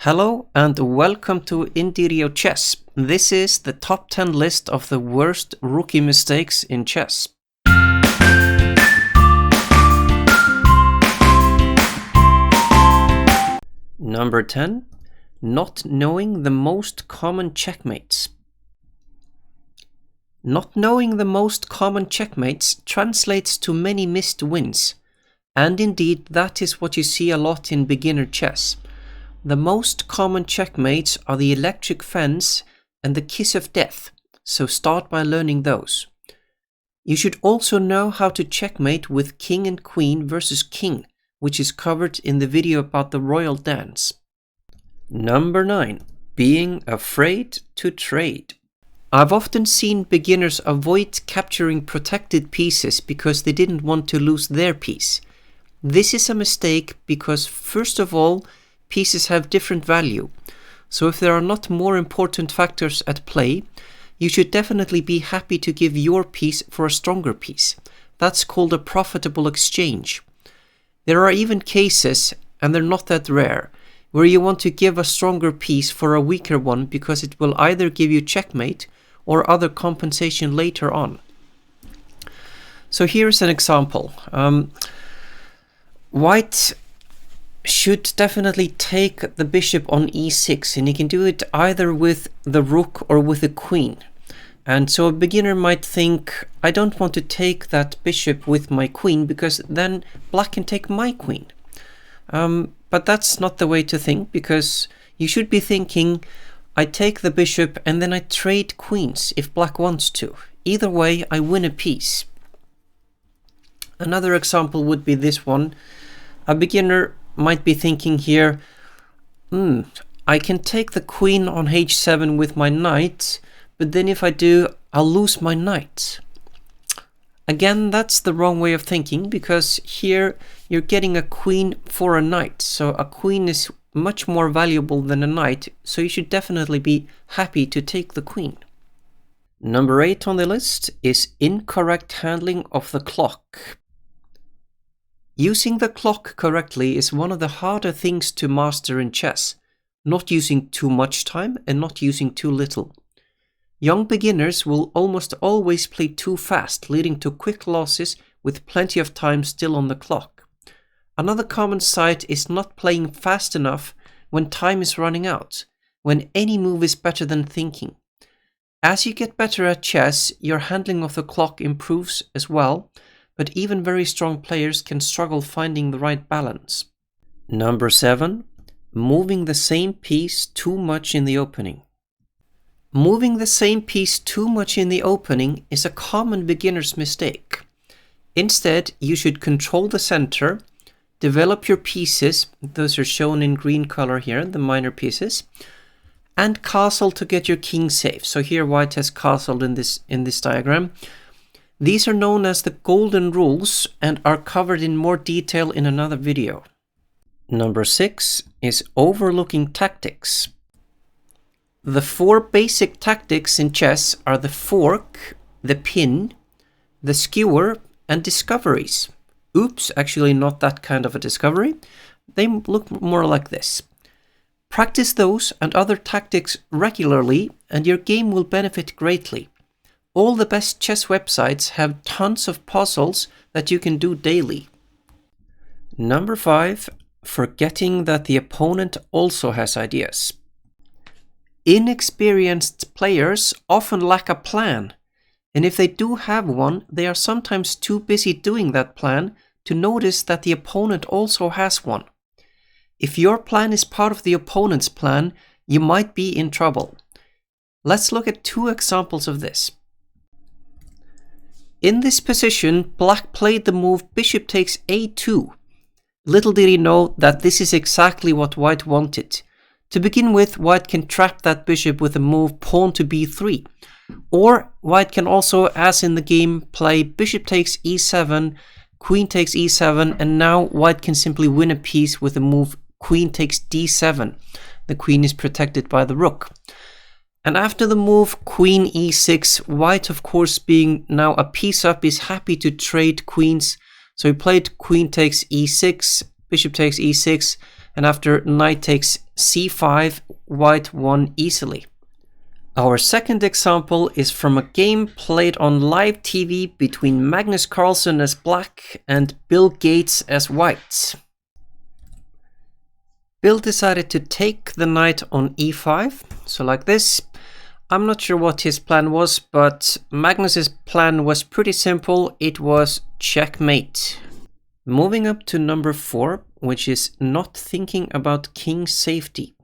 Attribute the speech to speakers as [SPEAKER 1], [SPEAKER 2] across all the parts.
[SPEAKER 1] Hello and welcome to Indeedio Chess. This is the top 10 list of the worst rookie mistakes in chess. Number 10. Not knowing the most common checkmates. Not knowing the most common checkmates translates to many missed wins, and indeed that is what you see a lot in beginner chess. The most common checkmates are the electric fence and the kiss of death, so start by learning those. You should also know how to checkmate with king and queen versus king, which is covered in the video about the royal dance. Number 9. Being afraid to trade. I've often seen beginners avoid capturing protected pieces because they didn't want to lose their piece. This is a mistake because, first of all, pieces have different value, so if there are not more important factors at play, you should definitely be happy to give your piece for a stronger piece. That's called a profitable exchange. There are even cases, and they're not that rare, where you want to give a stronger piece for a weaker one because it will either give you checkmate or other compensation later on. So here's an example. White should definitely take the bishop on e6, and he can do it either with the rook or with the queen. And so a beginner might think, I don't want to take that bishop with my queen because then black can take my queen. But that's not the way to think, because you should be thinking, I take the bishop and then I trade queens if black wants to. Either way, I win a piece. Another example would be this one. A beginner might be thinking here, I can take the queen on h7 with my knight, but then if I do, I'll lose my knight. Again, that's the wrong way of thinking, because here you're getting a queen for a knight, so a queen is much more valuable than a knight, so you should definitely be happy to take the queen. Number 8 on the list is incorrect handling of the clock. Using the clock correctly is one of the harder things to master in chess, not using too much time and not using too little. Young beginners will almost always play too fast, leading to quick losses with plenty of time still on the clock. Another common side is not playing fast enough when time is running out, when any move is better than thinking. As you get better at chess, your handling of the clock improves as well, but even very strong players can struggle finding the right balance. Number 7. Moving the same piece too much in the opening. Moving the same piece too much in the opening is a common beginner's mistake. Instead, you should control the center, develop your pieces, those are shown in green color here, the minor pieces, and castle to get your king safe. So here white has castled in this diagram. These are known as the golden rules and are covered in more detail in another video. Number 6 is overlooking tactics. The 4 basic tactics in chess are the fork, the pin, the skewer, and discoveries. Oops, actually not that kind of a discovery. They look more like this. Practice those and other tactics regularly and your game will benefit greatly. All the best chess websites have tons of puzzles that you can do daily. Number 5. Forgetting that the opponent also has ideas. Inexperienced players often lack a plan, and if they do have one, they are sometimes too busy doing that plan to notice that the opponent also has one. If your plan is part of the opponent's plan, you might be in trouble. Let's look at 2 examples of this. In this position, black played the move bishop takes a2. Little did he know that this is exactly what white wanted. To begin with, white can trap that bishop with a move pawn to b3. Or white can also, as in the game, play bishop takes e7, queen takes e7, and now white can simply win a piece with the move queen takes d7. The queen is protected by the rook. And after the move queen e6, white, of course, being now a piece up, is happy to trade queens. So he played queen takes e6, bishop takes e6, and after knight takes c5, white won easily. Our second example is from a game played on live TV between Magnus Carlsen as black and Bill Gates as white. Bill decided to take the knight on e5, so like this. I'm not sure what his plan was, but Magnus's plan was pretty simple. It was checkmate. Moving up to number 4, which is not thinking about king's safety.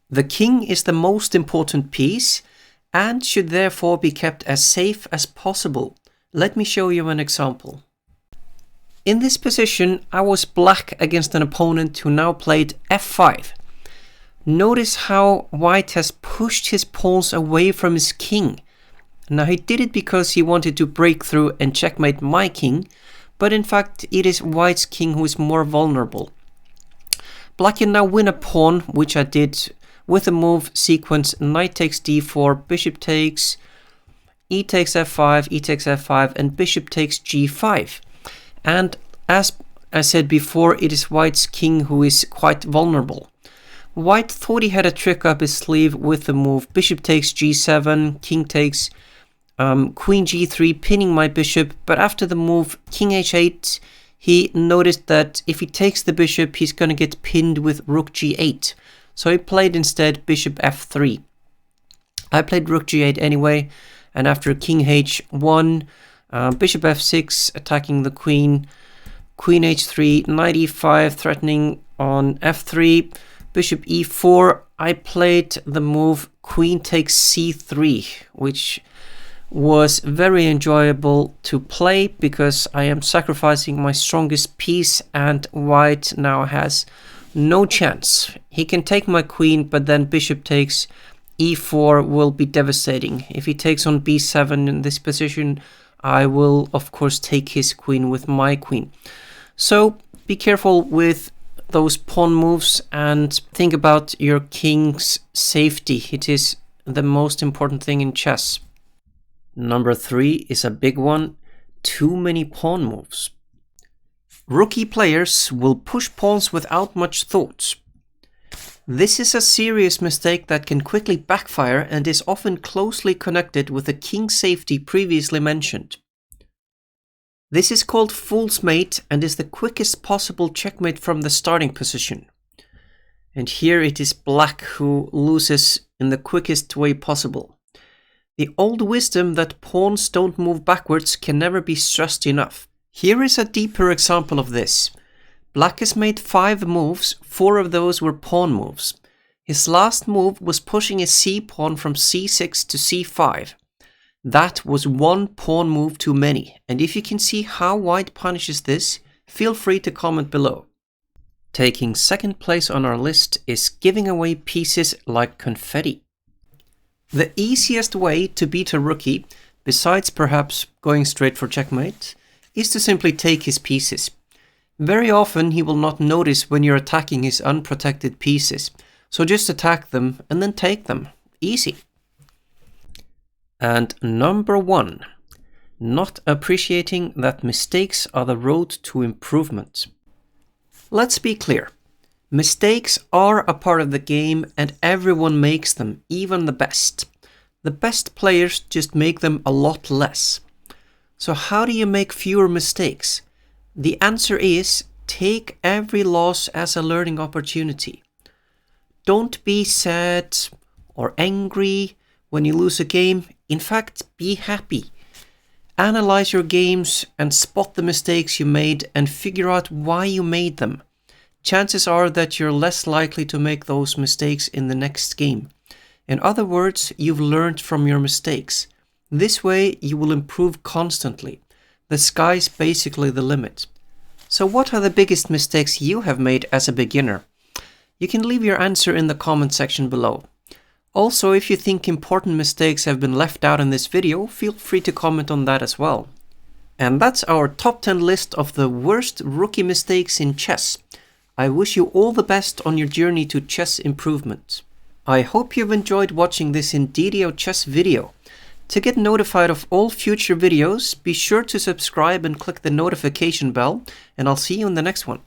[SPEAKER 1] The king is the most important piece and should therefore be kept as safe as possible. Let me show you an example. In this position, I was black against an opponent who now played f5. Notice how white has pushed his pawns away from his king. Now he did it because he wanted to break through and checkmate my king, but in fact it is white's king who is more vulnerable. Black can now win a pawn, which I did with the move sequence knight takes d4, bishop takes, e takes f5, e takes f5, and bishop takes g5. And as I said before, it is white's king who is quite vulnerable. White thought he had a trick up his sleeve with the move bishop takes g7, king takes queen g3, pinning my bishop, but after the move king h8, he noticed that if he takes the bishop, he's going to get pinned with rook g8. So he played instead bishop f3. I played rook g8 anyway, and after king h1, bishop f6 attacking the queen, queen h3, knight e5 threatening on f3, bishop e4, I played the move queen takes c3, which was very enjoyable to play because I am sacrificing my strongest piece and white now has no chance. He can take my queen, but then bishop takes e4 will be devastating. If he takes on b7 in this position, I will of course take his queen with my queen. So be careful with those pawn moves and think about your king's safety. It is the most important thing in chess. Number 3 is a big one. Too many pawn moves. Rookie players will push pawns without much thought. This is a serious mistake that can quickly backfire and is often closely connected with the king's safety previously mentioned. This is called fool's mate and is the quickest possible checkmate from the starting position. And here it is black who loses in the quickest way possible. The old wisdom that pawns don't move backwards can never be stressed enough. Here is a deeper example of this. Black has made 5 moves, 4 of those were pawn moves. His last move was pushing his c-pawn from c6 to c5. That was 1 pawn move too many, and if you can see how white punishes this, feel free to comment below. Taking second place on our list is giving away pieces like confetti. The easiest way to beat a rookie, besides perhaps going straight for checkmate, is to simply take his pieces. Very often he will not notice when you're attacking his unprotected pieces, so just attack them and then take them. Easy. And number 1, not appreciating that mistakes are the road to improvement. Let's be clear. Mistakes are a part of the game and everyone makes them, even the best. The best players just make them a lot less. So how do you make fewer mistakes? The answer is take every loss as a learning opportunity. Don't be sad or angry when you lose a game. In fact, be happy. Analyze your games and spot the mistakes you made and figure out why you made them. Chances are that you're less likely to make those mistakes in the next game. In other words, you've learned from your mistakes. This way, you will improve constantly. The sky's basically the limit. So what are the biggest mistakes you have made as a beginner? You can leave your answer in the comment section below. Also, if you think important mistakes have been left out in this video, feel free to comment on that as well. And that's our top 10 list of the worst rookie mistakes in chess. I wish you all the best on your journey to chess improvement. I hope you've enjoyed watching this Indeedio chess video. To get notified of all future videos, be sure to subscribe and click the notification bell, and I'll see you in the next one.